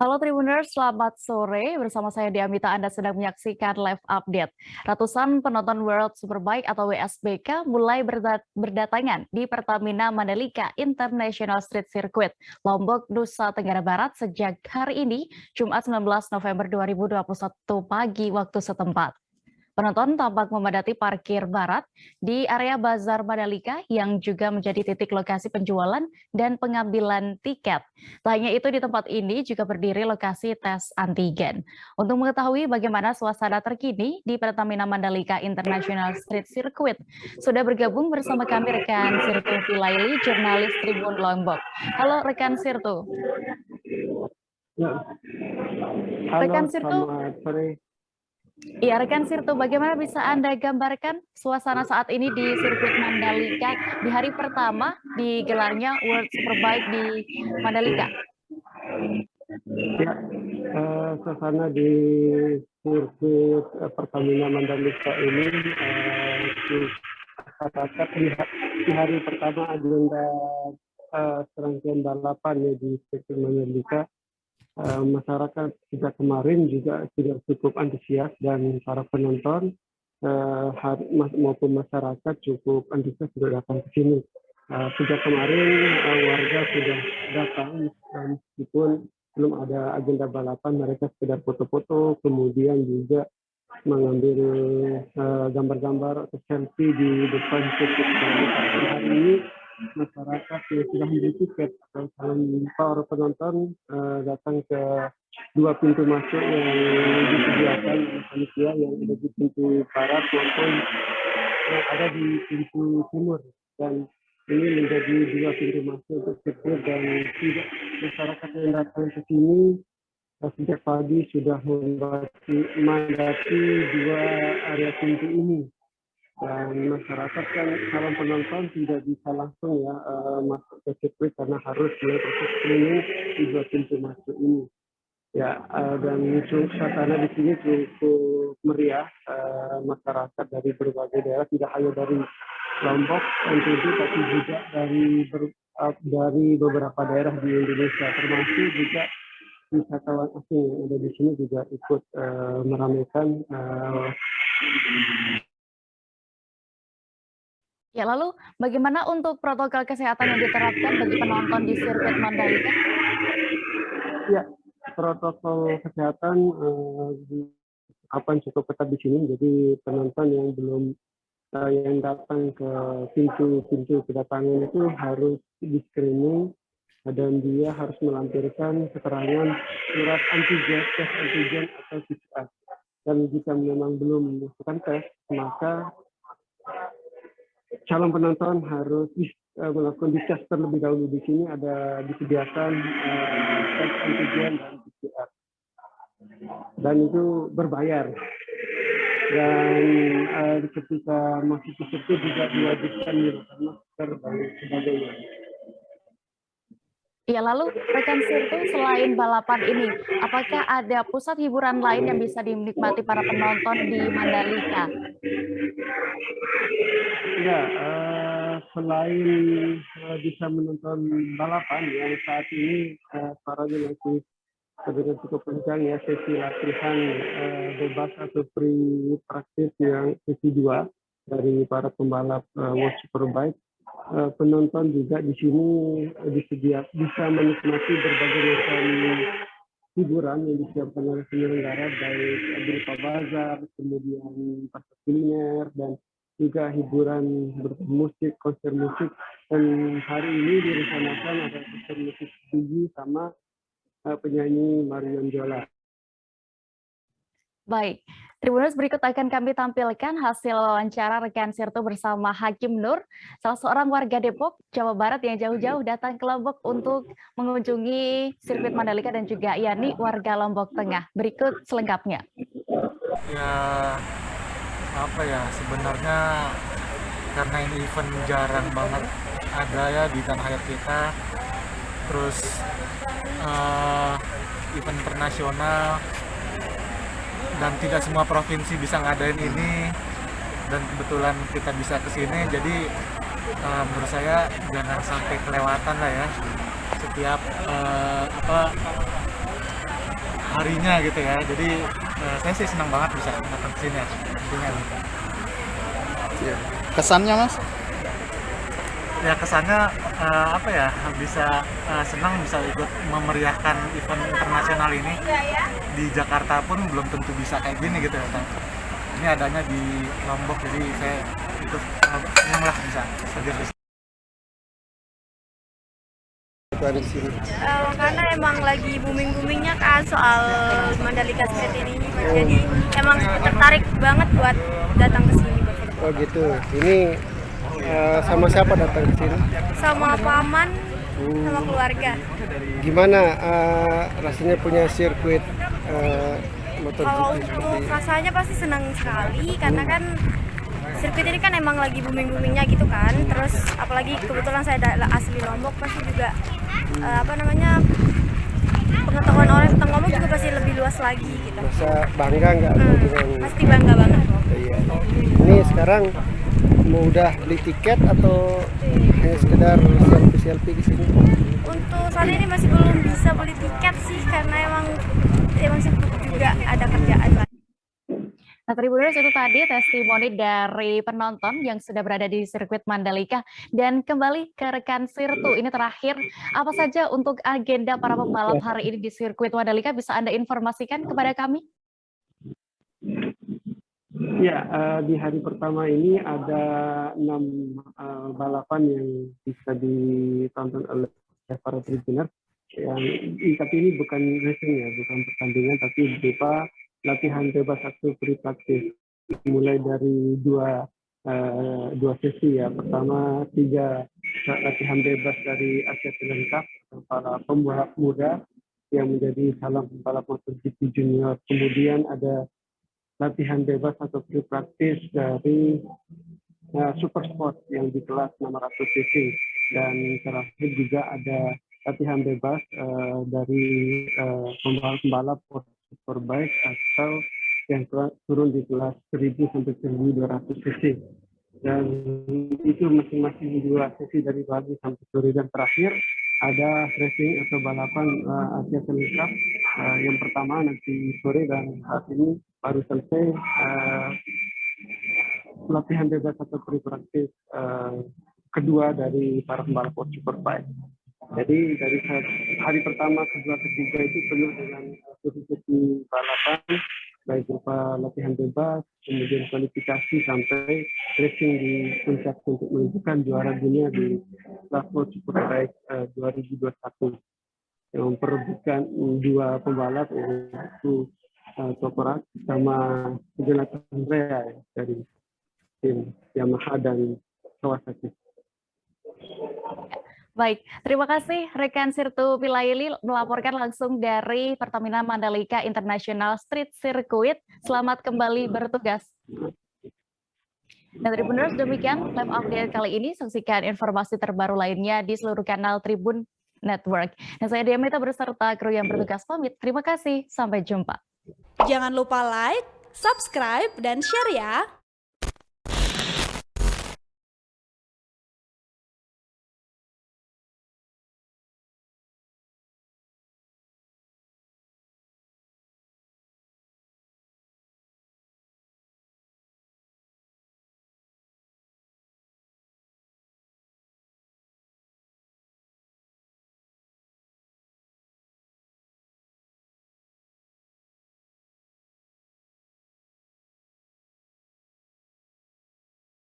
Halo Tribuners, selamat sore. Bersama saya Diamita, Anda sedang menyaksikan live update. Ratusan penonton World Superbike atau WSBK mulai berdatangan di Pertamina Mandalika International Street Circuit, Lombok, Nusa Tenggara Barat sejak hari ini, Jumat 19 November 2021 pagi waktu setempat. Penonton tampak memadati parkir barat di area Bazar Mandalika yang juga menjadi titik lokasi penjualan dan pengambilan tiket. Tak hanya itu, di tempat ini juga berdiri lokasi tes antigen. Untuk mengetahui bagaimana suasana terkini di Pertamina Mandalika International Street Circuit, sudah bergabung bersama kami rekan Sirtu Vilaili, jurnalis Tribun Lombok. Halo rekan Sirtu. Ya, halo, Rekan Sirtu. selamat sore. Iya, rekan Sirtu, bagaimana bisa Anda gambarkan suasana saat ini di sirkuit Mandalika di hari pertama digelarnya World Superbike di Mandalika? Ya, suasana di sirkuit Pertamina Mandalika ini di masyarakat di hari pertama agenda serangkaian balapan ya di sirkuit Mandalika. Masyarakat sejak kemarin juga sudah cukup antusias dan para penonton maupun masyarakat cukup antusias sudah datang ke sini. Sejak kemarin warga sudah datang meskipun belum ada agenda balapan, mereka sekedar foto-foto, kemudian juga mengambil gambar-gambar atau selfie di depan sirkuit. Hari ini masyarakat yang sudah membeli tiket atau para penonton datang ke dua pintu masuk yang disediakan oleh panitia yang ada di pintu barat maupun yang ada di pintu timur, dan ini menjadi dua pintu masuk untuk sirkuit, dan tidak masyarakat yang datang ke sini sejak pagi sudah mendaki dua area pintu ini. Dan masyarakat kan calon penonton tidak bisa langsung ya masuk ke sirkuit karena harus melalui proses screening di dua pintu masuk ini. Ya, dan suasana di sini cukup meriah. Masyarakat dari berbagai daerah, tidak hanya dari Lombok, NTB, tapi juga dari beberapa daerah di Indonesia, termasuk juga wisatawan asing yang ada di sini juga ikut meramaikan. Ya, lalu bagaimana untuk protokol kesehatan yang diterapkan bagi penonton di sirkuit Mandalika? Ya, protokol kesehatan cukup ketat di sini. Jadi penonton yang belum yang datang ke pintu kedatangan itu harus di screening, dan dia harus melampirkan keterangan surat tes antigen atau PCR. Dan jika memang belum melakukan tes, maka calon penonton harus melakukan dites terlebih dahulu. Di sini ada disediakan tes antigen dan PCR, dan itu berbayar. Dan ketika masuk ke situ juga diwajibkan menggunakan masker dan sebagainya. Ya, lalu rekan Sirtu, selain balapan ini, apakah ada pusat hiburan lain yang bisa dinikmati para penonton di Mandalika? Ya, selain bisa menonton balapan yang saat ini parahnya masih dengan cukup kencang ya, sesi latihan bebas atau free practice yang sesi 2 dari para pembalap World Superbike. Penonton juga di sini bisa menikmati berbagai macam hiburan yang disiapkan oleh penyelenggara, baik berupa bazar, kemudian pasar kuliner, dan juga hiburan bermusik, konser musik. Dan hari ini direncanakan ada konser musik Gigi sama penyanyi Marion Jola. Baik, Tribuners, berikut akan kami tampilkan hasil wawancara rekan Sirtu bersama Hakim Nur, salah seorang warga Depok, Jawa Barat yang jauh-jauh datang ke Lombok untuk mengunjungi sirkuit Mandalika, dan juga Yani, warga Lombok Tengah. Berikut selengkapnya. Ya, sebenarnya karena ini event jarang banget ada ya di tanah air kita, terus event internasional, dan tidak semua provinsi bisa ngadain ini, dan kebetulan kita bisa kesini, jadi menurut saya jangan sampai kelewatan lah ya. Setiap harinya gitu ya. Jadi saya sih senang banget bisa datang ke sini ya. Tentunya gitu. Kesannya Mas? Ya kesannya apa ya, bisa senang bisa ikut memeriahkan event internasional ini. Di Jakarta pun belum tentu bisa kayak gini gitu ya. Ini adanya di Lombok, jadi saya ikut senang lah bisa hadir di sini. Ada di sini. Karena emang lagi booming-boomingnya kan soal Mandalika Street ini, jadi emang tertarik banget buat datang ke sini berfoto. Oh gitu. Ini sama siapa datang ke sini? Sama paman, sama keluarga. Gimana rasanya punya sirkuit Kalau MotoGP seperti untuk rasanya pasti senang sekali karena kan sirkuit ini kan emang lagi booming-boomingnya gitu kan. Terus apalagi kebetulan saya asli Lombok, pasti juga pengetahuan orang tentang Lombok juga pasti lebih luas lagi gitu. masa bangga nggak dengan Pasti bangga banget. iya. Ini sekarang mau udah beli tiket atau hanya sekedar selfie di sini? Untuk saat ini masih belum bisa beli tiket sih karena emang sibuk juga ada kerjaan. Nah, Tribuners, itu tadi testimoni dari penonton yang sudah berada di sirkuit Mandalika. Dan kembali ke rekan Sirtu, ini terakhir, apa saja untuk agenda para pembalap hari ini di sirkuit Mandalika bisa Anda informasikan kepada kami? Ya, di hari pertama ini ada 6 balapan yang bisa ditonton oleh para Tribuners. Tapi ini bukan racing ya, bukan pertandingan, tapi berupa latihan bebas atau free practice. Mulai dari dua sesi ya. Pertama 3 latihan bebas dari Asia Talent Cup para pembalap muda yang menjadi calon pembalap MotoGP Junior. Kemudian ada latihan bebas atau free practice dari Super Sport yang di kelas 600 cc. Dan terakhir juga ada latihan bebas dari pembalap Superbike atau yang turun di kelas 1000 sampai 1200 cc. Dan itu masing-masing 2 sesi dari pagi sampai sore. Dan terakhir ada racing atau balapan Asia Talent Cup yang pertama nanti sore, dan saat ini baru selesai latihan bebas atau free practice kedua dari para pembalap Superbike. Jadi dari hari pertama, kedua, ketiga itu penuh dengan sesi balapan, baik berupa latihan bebas, kemudian kualifikasi sampai racing di puncak untuk menentukan juara dunia di kelas Superbike 2021 yang memperebutkan 2 pembalap, yaitu Toprak sama Jonathan Rea dari tim Yamaha dan Kawasaki. Baik, terima kasih rekan Sirtu Pilaili melaporkan langsung dari Pertamina Mandalika International Street Circuit. Selamat kembali bertugas. Dan Tribuners, demikian live update kali ini. Saksikan informasi terbaru lainnya di seluruh kanal Tribun Network. Dan saya Diamita beserta kru yang bertugas pamit. Terima kasih, sampai jumpa. Jangan lupa like, subscribe, dan share ya.